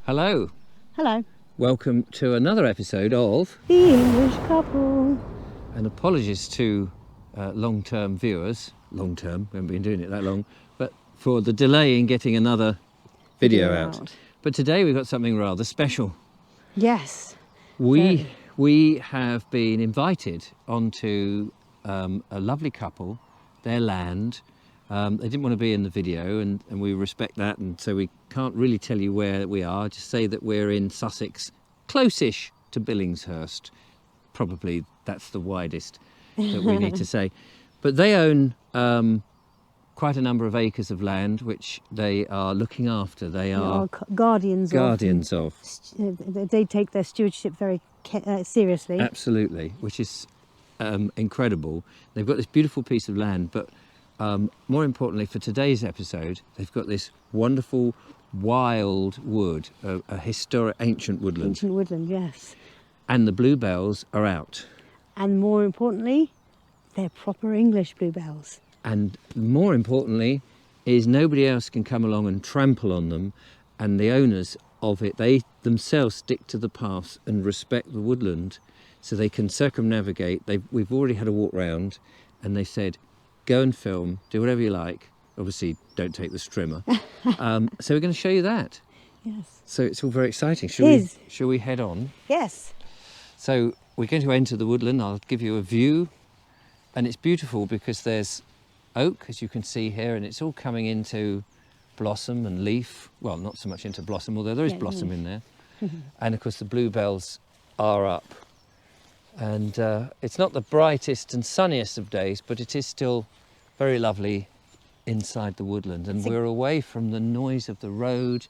Hello, Hello. welcome to another episode of, The English Couple. and apologies to long-term viewers, long-term, we haven't been doing it that long, but for the delay in getting another video out. But today we've got something rather special. Yes. We have been invited onto a lovely couple, their land. They didn't want to be in the video, and we respect that, and so we can't really tell you where we are. Just say that we're in Sussex, close-ish to Billingshurst. Probably that's the widest that we need to say. But they own quite a number of acres of land which they are looking after. They are guardians of. They take their stewardship very seriously. Absolutely, which is incredible. They've got this beautiful piece of land, but more importantly for today's episode, they've got this wonderful wild wood, a historic ancient woodland. Ancient woodland, yes. And the bluebells are out. And more importantly, they're proper English bluebells. And more importantly is nobody else can come along and trample on them, and the owners of it, they themselves stick to the paths and respect the woodland so they can circumnavigate. We've already had a walk round and they said, go and film, do whatever you like. Obviously, don't take the strimmer. So we're going to show you that. Yes. So it's all very exciting. Shall we head on? Yes. So we're going to enter the woodland. I'll give you a view. And it's beautiful because there's oak, as you can see here, and it's all coming into blossom and leaf. Well, not so much into blossom, although there is blossom in there. And of course the bluebells are up. And it's not the brightest and sunniest of days, but it is still very lovely inside the woodland. And we're away from the noise of the road.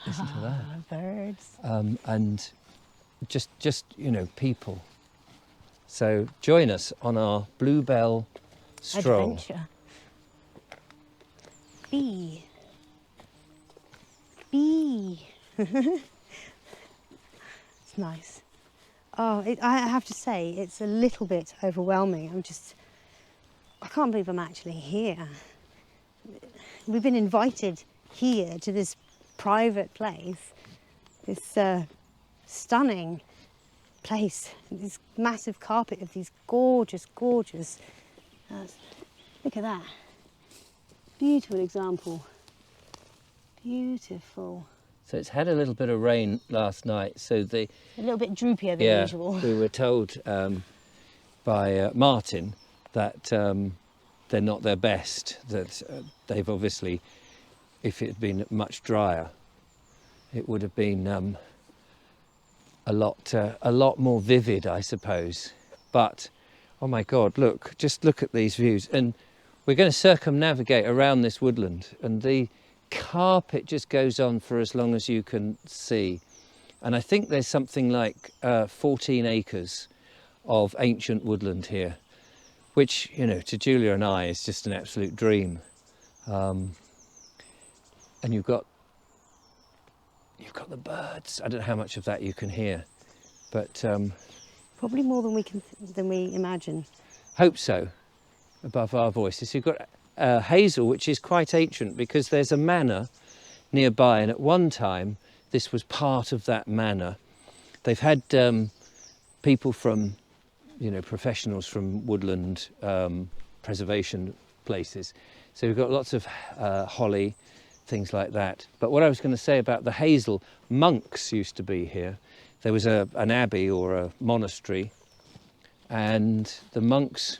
Listen to that. Birds. And just you know, people. So join us on our bluebell stroll. Adventure. Bee. It's nice. Oh, I have to say, it's a little bit overwhelming. I can't believe I'm actually here. We've been invited here to this private place, this stunning place, this massive carpet of these gorgeous, look at that. Beautiful example. Beautiful. So it's had a little bit of rain last night, so a little bit droopier than usual. We were told by Martin that they're not their best, that they've obviously, if it had been much drier, it would have been a lot more vivid, I suppose. But oh my God, just look at these views. And we're going to circumnavigate around this woodland, and the carpet just goes on for as long as you can see. And I think there's something like 14 acres of ancient woodland here, which, you know, to Julia and I is just an absolute dream. And you've got the birds. I don't know how much of that you can hear, but probably more than we imagine. Hope so, above our voices. You've got hazel, which is quite ancient because there's a manor nearby, and at one time this was part of that manor. They've had people from, you know, professionals from woodland preservation places. So we've got lots of holly, things like that. But what I was going to say about the hazel, monks used to be here. There was an abbey or a monastery, and the monks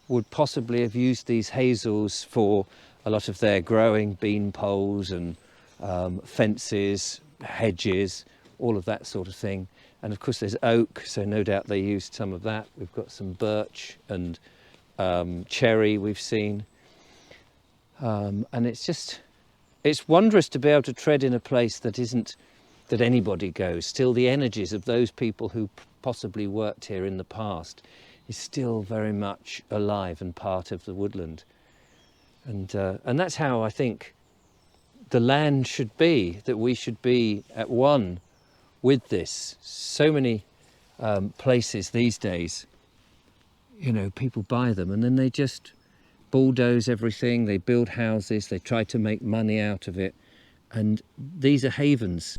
would possibly have used these hazels for a lot of their growing, bean poles and fences, hedges, all of that sort of thing. And of course there's oak, so no doubt they used some of that. We've got some birch and cherry we've seen. And it's wondrous to be able to tread in a place that isn't that anybody goes. Still the energies of those people who possibly worked here in the past is still very much alive and part of the woodland. And that's how I think the land should be, that we should be at one with this. So many places these days, you know, people buy them and then they just bulldoze everything, they build houses, they try to make money out of it, And these are havens.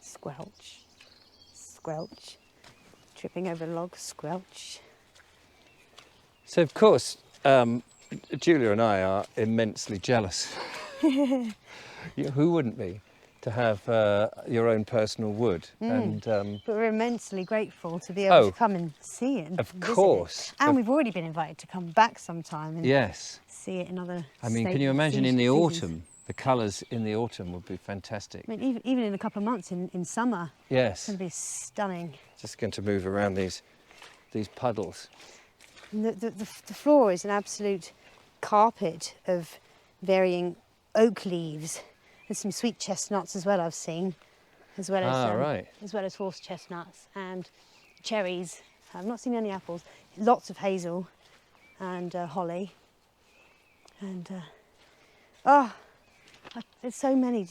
Squelch, squelch, tripping over logs, squelch. So of course, Julia and I are immensely jealous. Who wouldn't be, to have your own personal wood? And But we're immensely grateful to be able to come and see it. And of visit course. it. And we've already been invited to come back sometime and Yes. see it in other I mean, can you imagine in the autumn? The colours in the autumn would be fantastic. I mean, even in a couple of months in summer, Yes. it's going to be stunning. Just going to move around these puddles. And the floor is an absolute carpet of varying oak leaves. There's some sweet chestnuts as well, I've seen, as well as horse chestnuts and cherries. I've not seen any apples. Lots of hazel and holly. And there's so many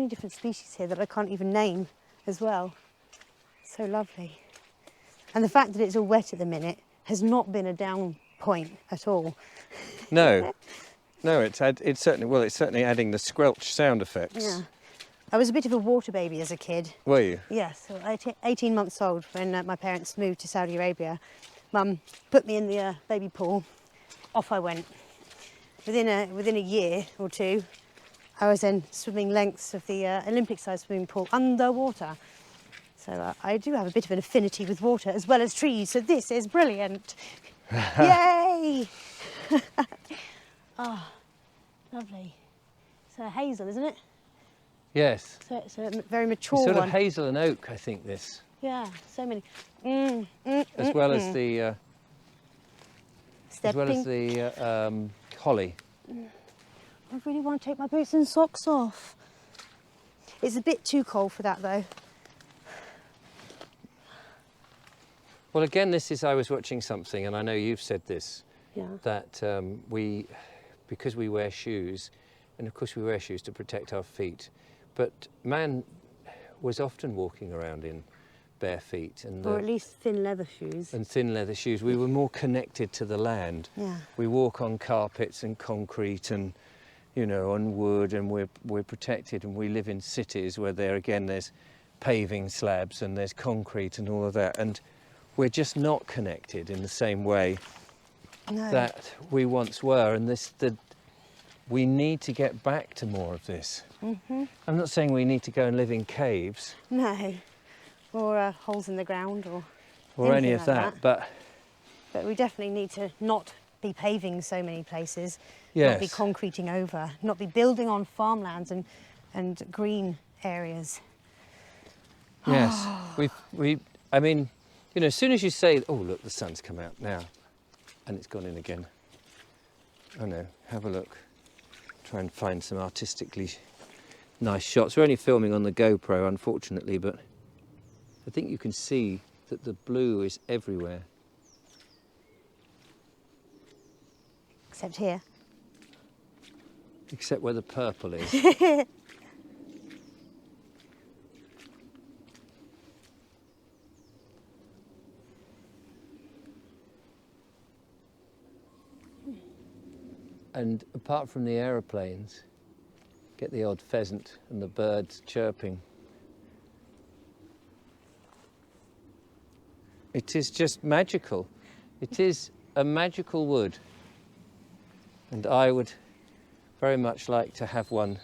different species here that I can't even name as well. So lovely. And the fact that it's all wet at the minute has not been a down point at all. No, it's certainly adding the squelch sound effects. Yeah. I was a bit of a water baby as a kid. Were you? Yes, so 18 months old when my parents moved to Saudi Arabia. Mum put me in the baby pool. Off I went. Within a year or two, I was then swimming lengths of the Olympic-sized swimming pool underwater. So I do have a bit of an affinity with water as well as trees, so this is brilliant. Yay! Oh, lovely. So hazel, isn't it? Yes. So it's a very mature It's sort one. of hazel and oak, I think, this. Yeah, so many. As well as the holly. I really want to take my boots and socks off. It's a bit too cold for that though. Well, again, I was watching something, and I know you've said this, that because we wear shoes, and of course we wear shoes to protect our feet, but man was often walking around in bare feet. Or at least thin leather shoes. And thin leather shoes. We were more connected to the land. Yeah. We walk on carpets and concrete and, on wood, and we're protected, and we live in cities where there's paving slabs and there's concrete and all of that. And we're just not connected in the same way that we once were, and we need to get back to more of this. Mm-hmm. I'm not saying we need to go and live in caves. No, or holes in the ground or any of that, but we definitely need to not be paving so many places, yes. Not be concreting over, not be building on farmlands and green areas. Yes, I mean, as soon as you say, oh, look, the sun's come out now, and it's gone in again. Oh no, have a look. Try and find some artistically nice shots. We're only filming on the GoPro, unfortunately, but I think you can see that the blue is everywhere. Except here. Except where the purple is. And apart from the aeroplanes, get the odd pheasant and the birds chirping. It is just magical. It is a magical wood. And I would very much like to have one.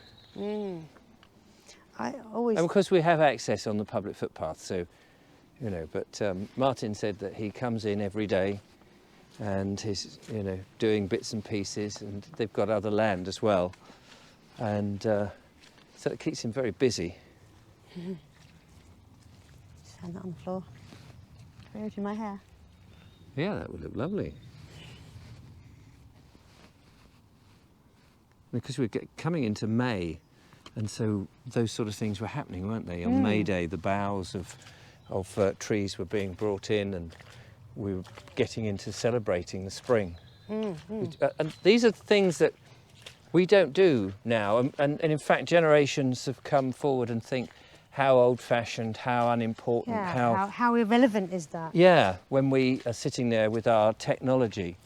I always... And because we have access on the public footpath, so, but Martin said that he comes in every day and he's, doing bits and pieces, and they've got other land as well. And so it keeps him very busy. Stand that on the floor. Throw it in my hair. Yeah, that would look lovely. Because we're coming into May, and so those sort of things were happening, weren't they? On May Day, the boughs of trees were being brought in, and we were getting into celebrating the spring. And these are things that we don't do now, and in fact generations have come forward and think, how old-fashioned, how unimportant, Yeah, how irrelevant is that? Yeah, when we are sitting there with our technology.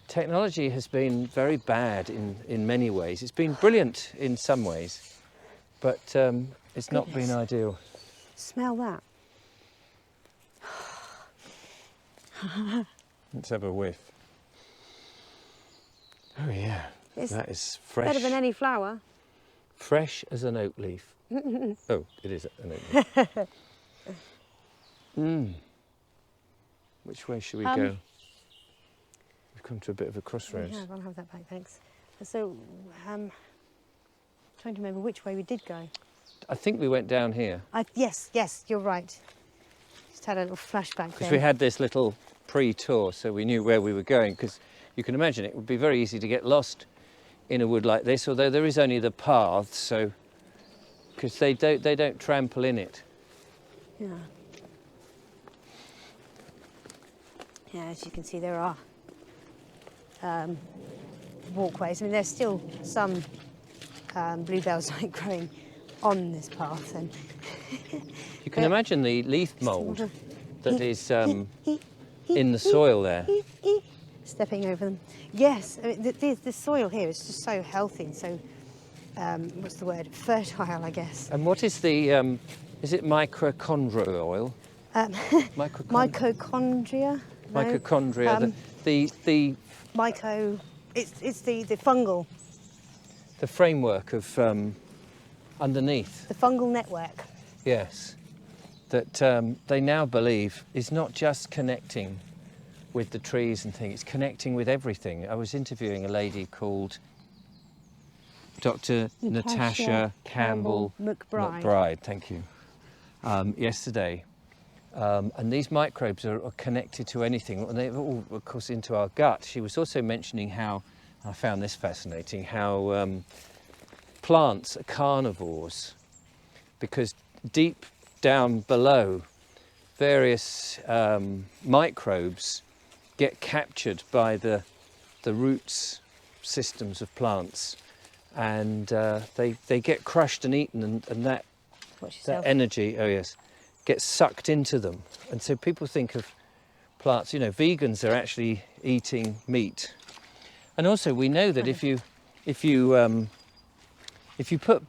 Technology has been very bad in many ways. It's been brilliant in some ways, but it's not been ideal. Smell that. Let's have a whiff. Oh yeah, It's that is fresh. better than any flower. Fresh as an oak leaf. Oh, it is an oak leaf. Which way should we go? We've come to a bit of a crossroads. Yeah, I'll have that back, thanks. So, trying to remember which way we did go. I think we went down here. Yes, you're right. Just had a little flashback Because there. we had this little pre-tour, so we knew where we were going. Because you can imagine it would be very easy to get lost in a wood like this, although there is only the paths, so because they don't trample in it. Yeah. Yeah, as you can see, there are walkways. I mean, there's still some bluebells like growing on this path, and You can imagine the leaf mould that is in the soil there. stepping over them. Yes, I mean, the soil here is just so healthy and so what's the word? Fertile, I guess. And what is the is it mitochondrial oil? Mitochondria. No? Mitochondria. The It's the fungal. The framework of underneath. The fungal network. Yes, that they now believe is not just connecting with the trees and things, it's connecting with everything. I was interviewing a lady called Dr. Natasha Campbell McBride, thank you, yesterday. And these microbes are connected to anything, and they're all, of course, into our gut. She was also mentioning how, I found this fascinating, how plants are carnivores, because deep down below, various microbes get captured by the roots systems of plants, and they get crushed and eaten, and that energy, gets sucked into them. And so people think of plants, vegans are actually eating meat. And also we know that if you put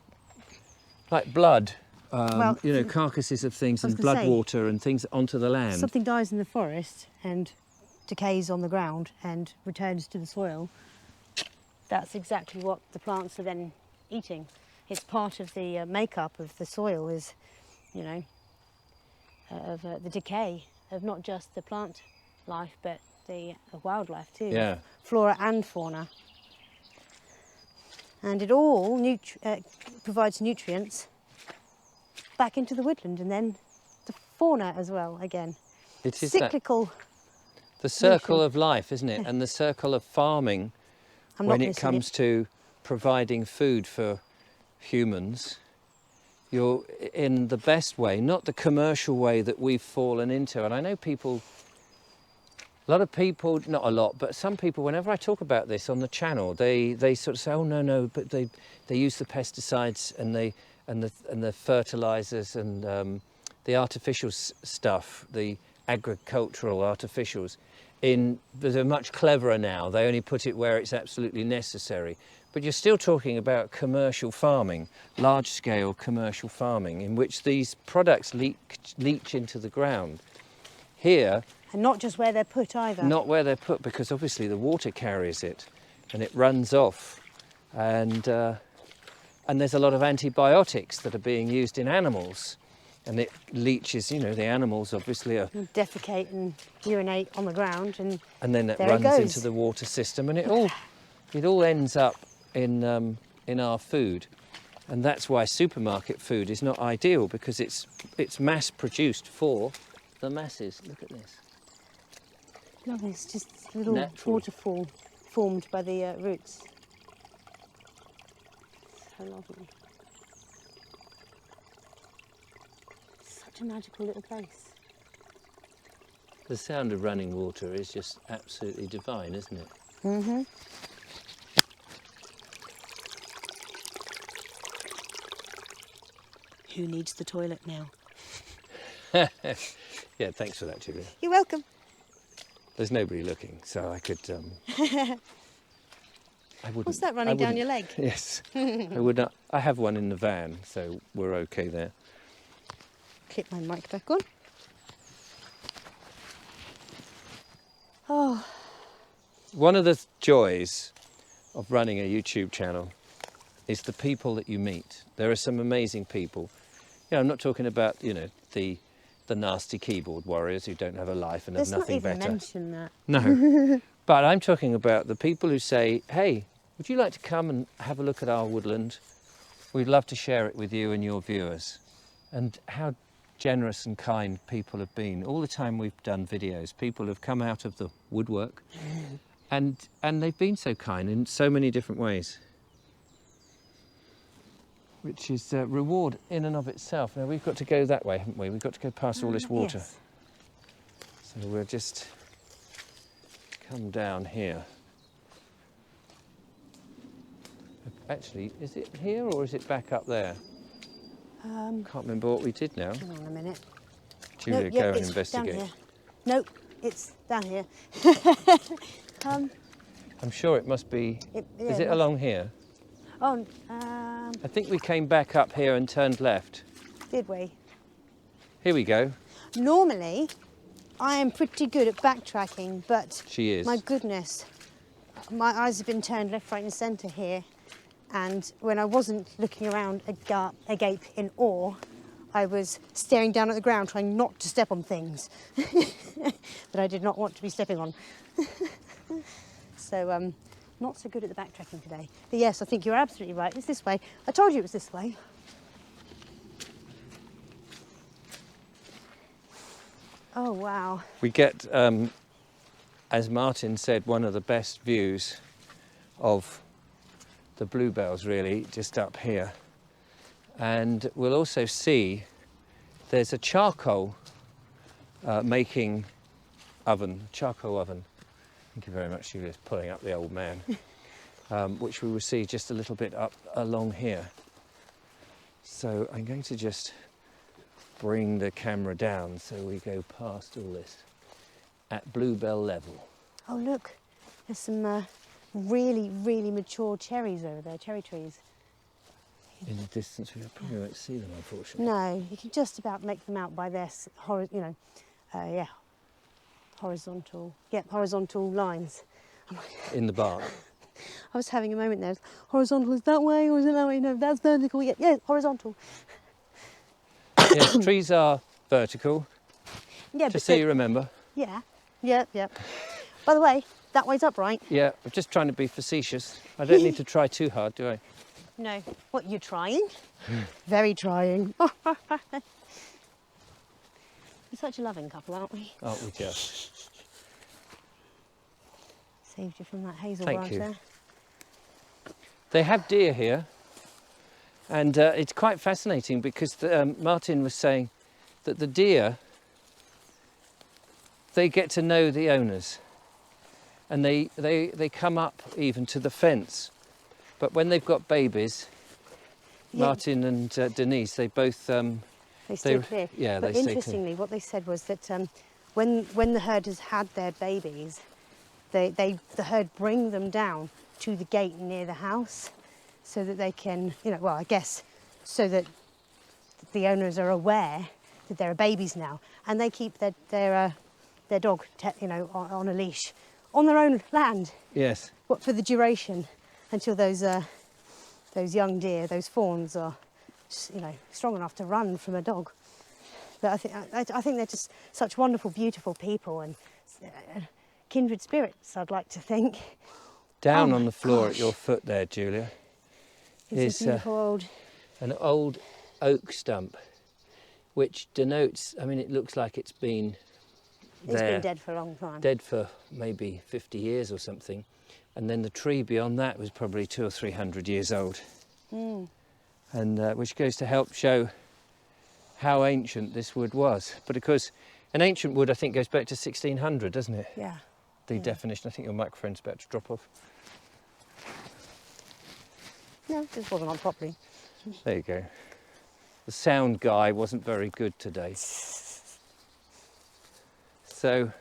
like blood, carcasses of things and blood water and things onto the land. Something dies in the forest and decays on the ground and returns to the soil. That's exactly what the plants are then eating. It's part of the makeup of the soil is, of the decay of not just the plant life, but the wildlife too. Yeah. Flora and fauna. And it all provides nutrients back into the woodland, and then the fauna as well again. It is cyclical. The circle of life, isn't it? And the circle of farming when it comes to providing food for humans. You're in the best way, not the commercial way that we've fallen into. And I know people, a lot of people, not a lot, but some people, whenever I talk about this on the channel, they sort of say, oh no, but they use the pesticides and the fertilizers and the artificial stuff, the agricultural artificials. They're much cleverer now. They only put it where it's absolutely necessary. But you're still talking about commercial farming, large-scale commercial farming, in which these products leach into the ground. Here... And not just where they're put either. Not where they're put, because obviously the water carries it, and it runs off. And there's a lot of antibiotics that are being used in animals. And it leaches, the animals obviously are... defecate and urinate on the ground, and then it runs into the water system, and it all ends up in our food. And that's why supermarket food is not ideal, because it's mass produced for the masses. Look at this. Lovely, it's just a little waterfall formed by the roots. So lovely. Such a magical little place. The sound of running water is just absolutely divine, isn't it? Mm-hmm. Who needs the toilet now? Yeah, thanks for that, Julia. You're welcome. There's nobody looking, so I could. I wouldn't. What's that running down your leg? Yes, I would not. I have one in the van, so we're okay there. Clip my mic back on. Oh, One of the joys of running a YouTube channel is the people that you meet. There are some amazing people. You know, I'm not talking about, you know, the nasty keyboard warriors who don't have a life and have let's not nothing even better. mention that. No. But I'm talking about the people who say, hey, would you like to come and have a look at our woodland? We'd love to share it with you and your viewers. And how generous and kind people have been. All the time we've done videos, people have come out of the woodwork and they've been so kind in so many different ways, which is a reward in and of itself. Now we've got to go that way, haven't we? We've got to go past all this water. Yes. So we'll just come down here. Actually, is it here or is it back up there? Can't remember what we did now. Hang on a minute. Julia, Nope, go and it's investigate. Down here. Nope, it's down here. I'm sure it must be. Is it must- along here? Oh, I think we came back up here and turned left. did we? Here we go. Normally, I am pretty good at backtracking, but She is. my goodness, my eyes have been turned left, right and centre here. And when I wasn't looking around agape in awe, I was staring down at the ground, trying not to step on things that I did not want to be stepping on. So, not so good at the backtracking today. But yes, I think you're absolutely right. It's this way. I told you it was this way. Oh, wow. We get, as Martin said, one of the best views of the bluebells, really, just up here. And we'll also see there's a charcoal making oven, charcoal oven. Thank you very much, Julia's pulling up the old man, which we will see just a little bit up along here. So I'm going to just bring the camera down so we go past all this at bluebell level. Oh, look, there's some really, really mature cherries over there, cherry trees. In the distance, we probably won't see them, unfortunately. No, you can just about make them out by their, horizontal lines. In the bark. I was having a moment there. Horizontal is that way, or is it that way? No, that's vertical. Yeah, horizontal. Yes, trees are vertical, Yeah, just so you remember. Yeah. By the way, that way's upright. Yeah, I'm just trying to be facetious. I don't need to try too hard, do I? No. What, you're trying? Very trying. We're such a loving couple, aren't we? Aren't we just? Saved you from that hazel Thank branch you. there. They have deer here, and it's quite fascinating because Martin was saying that the deer, they get to know the owners, and they come up even to the fence. But when they've got babies, Yeah. Martin and Denise, they both They stay clear. Yeah, But they stay clear. interestingly, what they said was that when the herders had their babies, the herd bring them down to the gate near the house, so that they can, I guess, so that the owners are aware that there are babies now, and they keep their dog, on a leash, on their own land. Yes. What, for the duration, until those young deer, those fawns, are, strong enough to run from a dog. But I think they're just such wonderful, beautiful people, and kindred spirits, I'd like to think. Down Oh on my the floor gosh. at your foot there, Julia, It's a beautiful an old oak stump, which denotes, I mean, it looks like it's been It's there, been dead for a long time. dead for maybe 50 years or something. And then the tree beyond that was probably 200 or 300 years old. Mm. And which goes to help show how ancient this wood was. But of course, an ancient wood, I think, goes back to 1600, doesn't it? Yeah. The definition. I think your microphone's about to drop off. No, this wasn't on properly. There you go. the sound guy wasn't very good today. So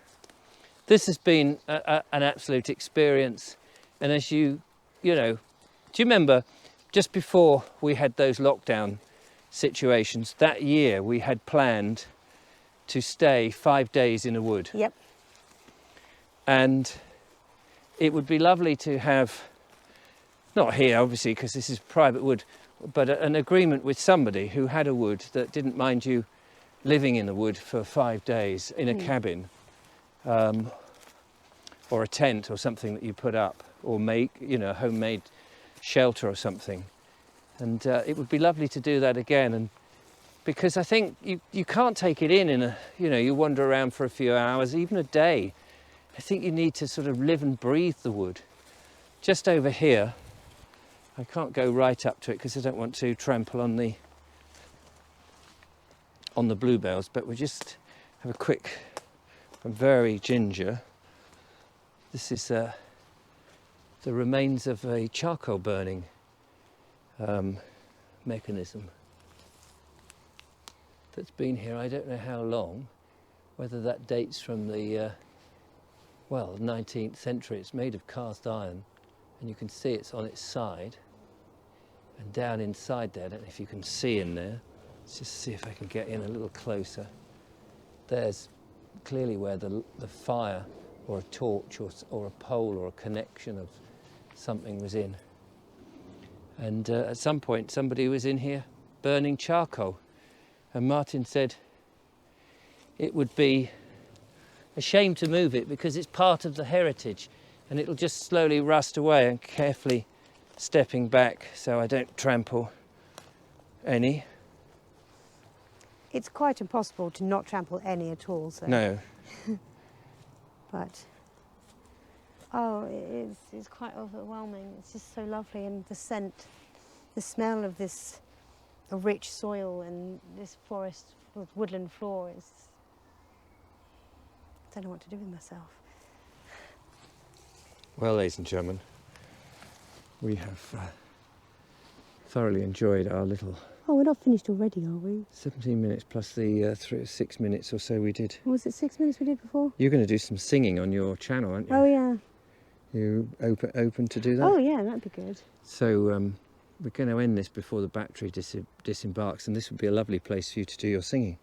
this has been an absolute experience. And as you know, do you remember just before we had those lockdown situations, that year we had planned to stay 5 days in a wood? Yep. And it would be lovely to have, not here obviously because this is private wood, but an agreement with somebody who had a wood that didn't mind you living in the wood for 5 days in a cabin, or a tent or something that you put up, or make, you know, a homemade shelter or something. And it would be lovely to do that again. And because I think you can't take it in a, you know, you wander around for a few hours, even a day. I think you need to sort of live and breathe the wood. Just over here, I can't go right up to it because I don't want to trample on the bluebells, but we'll just have a quick, very ginger. This is the remains of a charcoal burning mechanism that's been here I don't know how long, whether that dates from the 19th century. It's made of cast iron, and you can see it's on its side, and down inside there, I don't know if you can see in there. Let's just see if I can get in a little closer. There's clearly where the fire or a torch or a pole or a connection of something was in. And at some point somebody was in here burning charcoal, and Martin said it would be a shame to move it because it's part of the heritage and it'll just slowly rust away. And carefully stepping back so I don't trample any. It's quite impossible to not trample any at all. So. No. But oh, it's quite overwhelming. It's just so lovely, and the scent, the smell of this rich soil and this forest with woodland floor is. I don't know what to do with myself. Well, ladies and gentlemen, we have thoroughly enjoyed our little. Oh, we're not finished already, are we? 17 minutes plus the 6 minutes or so we did. Was it 6 minutes we did before? You're going to do some singing on your channel, aren't you? Oh, yeah. You open to do that? Oh, yeah, that'd be good. So we're going to end this before the battery disembarks, and this would be a lovely place for you to do your singing.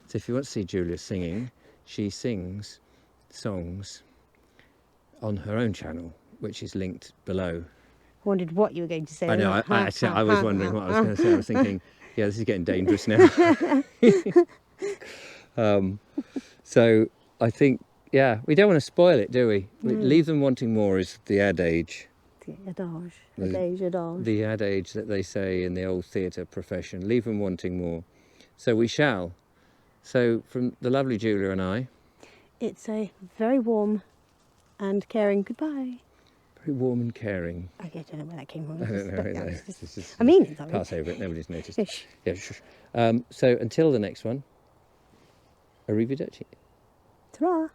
So if you want to see Julia singing, she sings songs on her own channel, which is linked below. I wondered what you were going to say. I know, I was wondering what I was going to say. I was thinking, yeah, this is getting dangerous now. So I think, yeah, we don't want to spoil it, do we? Leave them wanting more is the adage. The adage. The adage that they say in the old theatre profession. Leave them wanting more. So we shall. So from the lovely Julia and I. It's a very warm and caring goodbye. Very warm and caring. I don't know where that came from. I don't know. I mean it, sorry. Pass over it, nobody's noticed. Fish. Yeah, shush. So until the next one, arrivederci. Ta-ra.